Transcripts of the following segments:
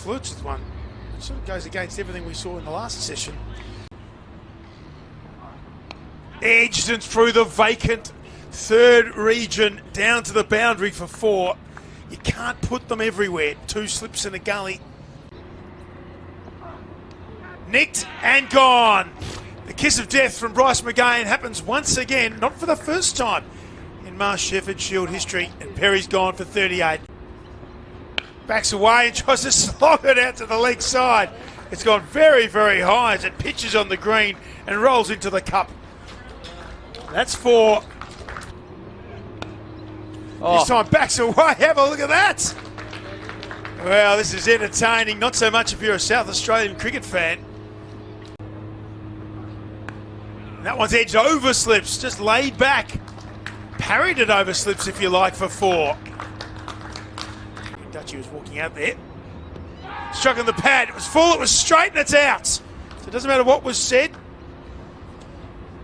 flutes with one. It sort of goes against everything we saw in the last session. Edged and through the vacant third region, down to the boundary for 4. You can't put them everywhere. 2 slips in a gully. Nicked and gone. The kiss of death from Bryce McGain happens once again, not for the first time in Marsh Sheffield Shield history, and Perry's gone for 38. Backs away and tries to slog it out to the leg side. It's gone very, very high as it pitches on the green and rolls into the cup. That's 4. This time backs away. Have a look at that. Well, this is entertaining. Not so much if you're a South Australian cricket fan. And that one's edged over slips, just laid back. Parried it over slips, if you like, for 4. Dutchie was walking out there. Struck on the pad. It was full, it was straight, and it's out. So it doesn't matter what was said,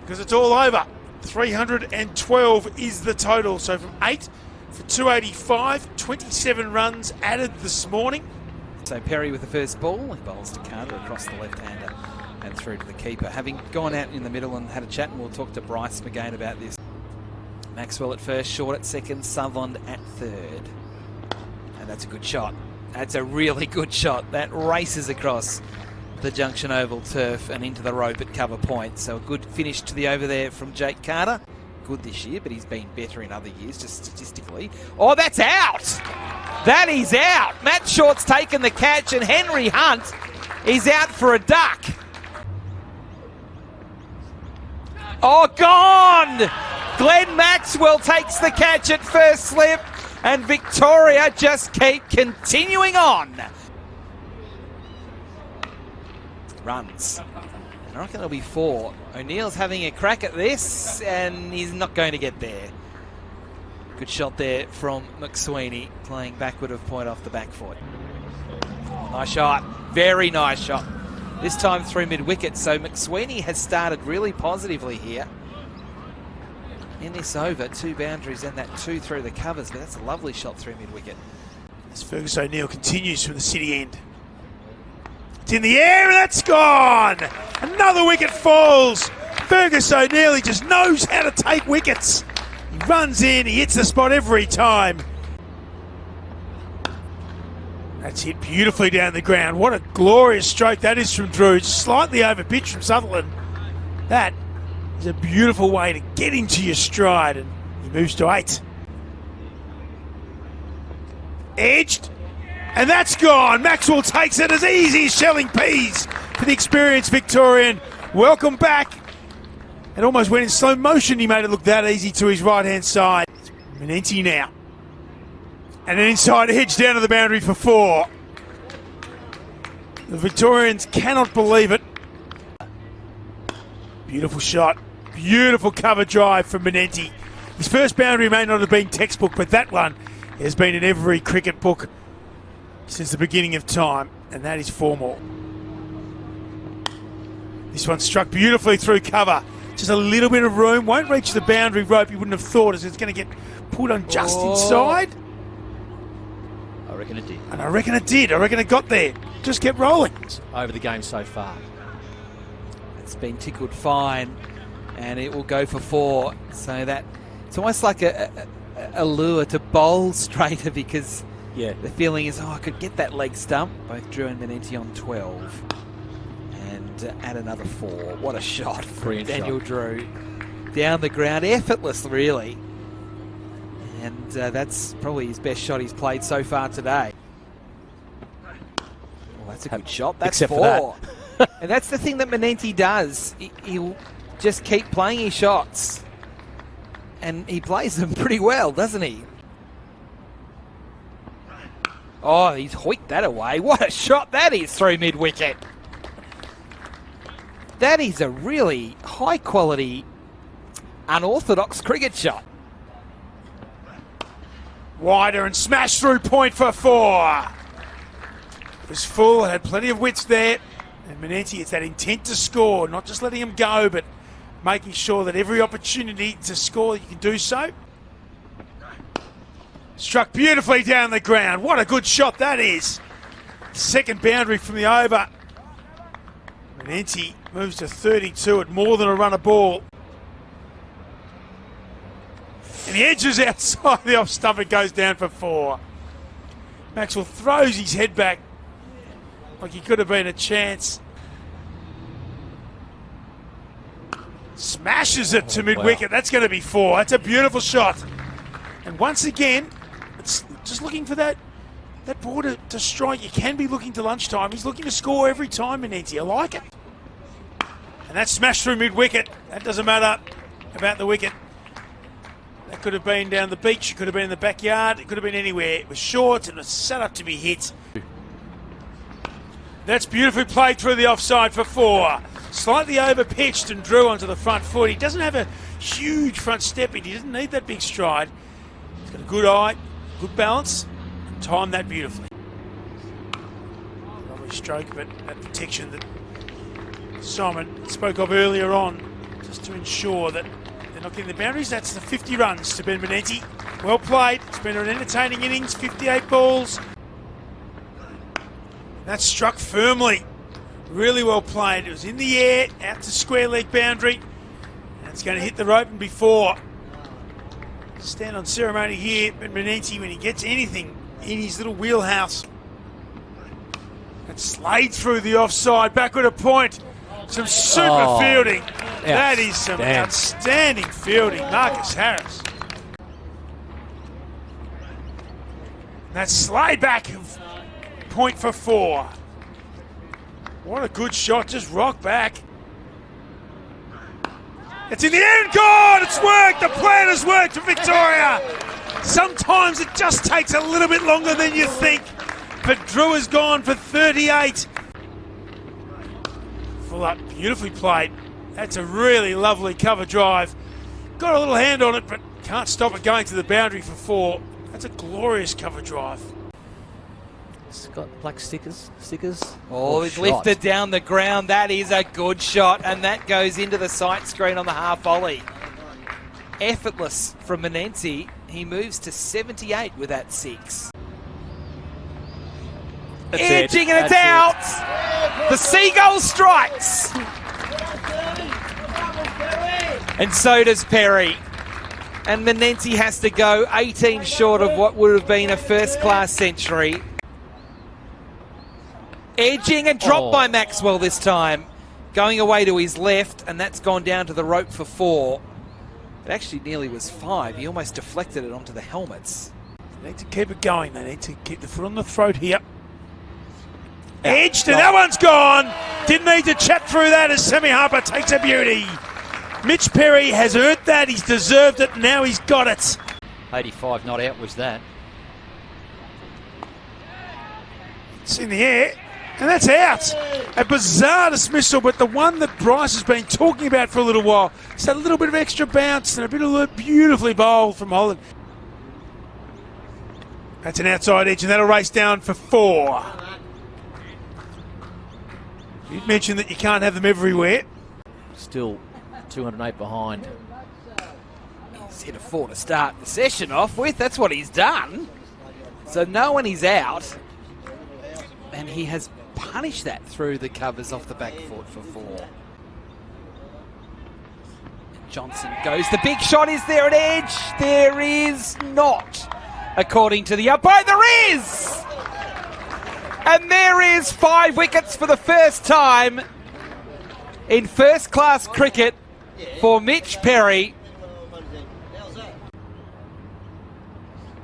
because it's all over. 312 is the total. So from 8 for 285, 27 runs added this morning. So Perry with the first ball. He bowls to Carter across the left-hander and through to the keeper. Having gone out in the middle and had a chat, and we'll talk to Bryce McGain about this. Maxwell at first, Short at second, Sutherland at third. And that's a good shot. That's a really good shot. That races across the Junction Oval turf and into the rope at cover point. So a good finish to the over there from Jake Carter. Good this year, but he's been better in other years, just statistically. Oh, that's out! That is out! Matt Short's taken the catch, and Henry Hunt is out for a duck. Oh, gone! Glenn Maxwell takes the catch at first slip, and Victoria just keep continuing on. Runs. And I reckon there'll be 4. O'Neill's having a crack at this, and he's not going to get there. Good shot there from McSweeney, playing backward of point off the back foot. Oh, nice shot. Very nice shot. This time through mid-wicket, so McSweeney has started really positively here. In this over, 2 boundaries and that 2 through the covers, but that's a lovely shot through mid-wicket. As Fergus O'Neill continues from the city end. It's in the air and that's gone! Another wicket falls! Fergus O'Neill, he just knows how to take wickets. He runs in, he hits the spot every time. That's hit beautifully down the ground. What a glorious stroke that is from Drew. Slightly over pitch from Sutherland. That is a beautiful way to get into your stride, and he moves to 8. Edged, and that's gone. Maxwell takes it as easy as shelling peas for the experienced Victorian. Welcome back. It almost went in slow motion. He made it look that easy to his right-hand side. Manenti now. And an inside edge down to the boundary for 4. The Victorians cannot believe it. Beautiful shot. Beautiful cover drive from Manenti. His first boundary may not have been textbook, but that one has been in every cricket book since the beginning of time, and that is 4 more. This one struck beautifully through cover. Just a little bit of room. Won't reach the boundary rope. You wouldn't have thought, as it's going to get pulled on just inside. I reckon it did. And I reckon it did. I reckon it got there. Just kept rolling. Over the game so far. It's been tickled fine, and it will go for 4. So that it's almost like a lure to bowl straighter, because the feeling is, I could get that leg stump. Both Drew and Manenti on 12. And add another 4. What a shot from Daniel Drew. Down the ground, effortless really. And that's probably his best shot he's played so far today. Well, that's a good shot. That's 4. And that's the thing that Manenti does. He'll just keep playing his shots. And he plays them pretty well, doesn't he? Oh, he's hoiked that away. What a shot that is through mid-wicket. That is a really high-quality, unorthodox cricket shot. Wider and smashed through point for 4. It was full, had plenty of width there. And Manenti, it's that intent to score, not just letting him go, but making sure that every opportunity to score, you can do so. Struck beautifully down the ground. What a good shot that is. Second boundary from the over. Manenti moves to 32 at more than a run a ball. And he edges outside the off stump and goes down for 4. Maxwell throws his head back like he could have been a chance. Smashes it to mid-wicket. Wow. That's going to be 4. That's a beautiful shot. And once again, it's just looking for that ball to strike. You can be looking to lunchtime. He's looking to score every time, Manenti. I like it. And that's smashed through mid-wicket. That doesn't matter about the wicket. That could have been down the beach. It could have been in the backyard. It could have been anywhere. It was short and it was set up to be hit. That's beautifully played through the offside for 4. Slightly over-pitched and drew onto the front foot. He doesn't have a huge front step. He doesn't need that big stride. He's got a good eye, good balance, and timed that beautifully. Lovely stroke, but that protection that Simon spoke of earlier on, just to ensure that they're not getting the boundaries. That's the 50 runs to Ben Manenti. Well played. It's been an entertaining innings, 58 balls. That struck firmly. Really well played. It was in the air, out to square leg boundary. And it's going to hit the rope and before. Stand on ceremony here, Ben Manenti, when he gets anything in his little wheelhouse. And Slade through the offside, backward a point. Some super fielding. That is some outstanding fielding. Marcus Harris. That's Slade back. Point for 4. What a good shot, just rock back. It's in the air and gone! It's worked! The plan has worked for Victoria! Sometimes it just takes a little bit longer than you think, but Drew has gone for 38. Full up, beautifully played. That's a really lovely cover drive. Got a little hand on it, but can't stop it going to the boundary for 4. That's a glorious cover drive. It's got black stickers. Oh, he's lifted down the ground. That is a good shot, and that goes into the sight screen on the half volley. Effortless from Manenti. He moves to 78 with that 6. Edging and it's out. The Seagull strikes. And so does Perry. And Manenti has to go 18 short of what would have been a first-class century. Edging and dropped by Maxwell this time. Going away to his left, and that's gone down to the rope for 4. It actually nearly was 5. He almost deflected it onto the helmets. They need to keep it going. They need to keep the foot on the throat here. Edged, and that one's gone. Didn't need to chat through that as Sammy Harper takes a beauty. Mitch Perry has earned that. He's deserved it. Now he's got it. 85 not out was that. It's in the air. And that's out. A bizarre dismissal, but the one that Bryce has been talking about for a little while. It's a little bit of extra bounce and a bit of beautifully bowled from Holland. That's an outside edge, and that'll race down for 4. You'd mentioned that you can't have them everywhere. Still 208 behind. He's hit a 4 to start the session off with. That's what he's done. So no one is out. And he has punished that through the covers off the back foot for 4. Johnson goes. The big shot is there at edge. There is not, according to the umpire. There is! And there is 5 wickets for the first time in first-class cricket for Mitch Perry.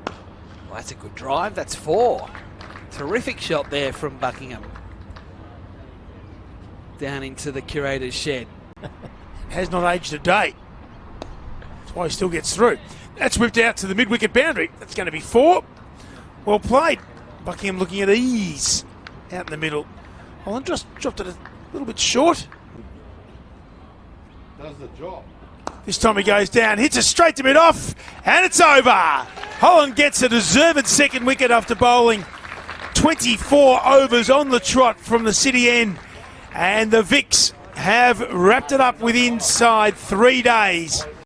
Well, that's a good drive. That's 4. Terrific shot there from Buckingham. Down into the curator's shed. Has not aged a day. That's why he still gets through. That's whipped out to the mid-wicket boundary. That's going to be 4. Well played. Buckingham looking at ease out in the middle. Holland just dropped it a little bit short. Does the job. This time he goes down, hits it straight to mid-off, and it's over. Holland gets a deserved second wicket after bowling 24 overs on the trot from the city end. And the Vicks have wrapped it up with inside 3 days.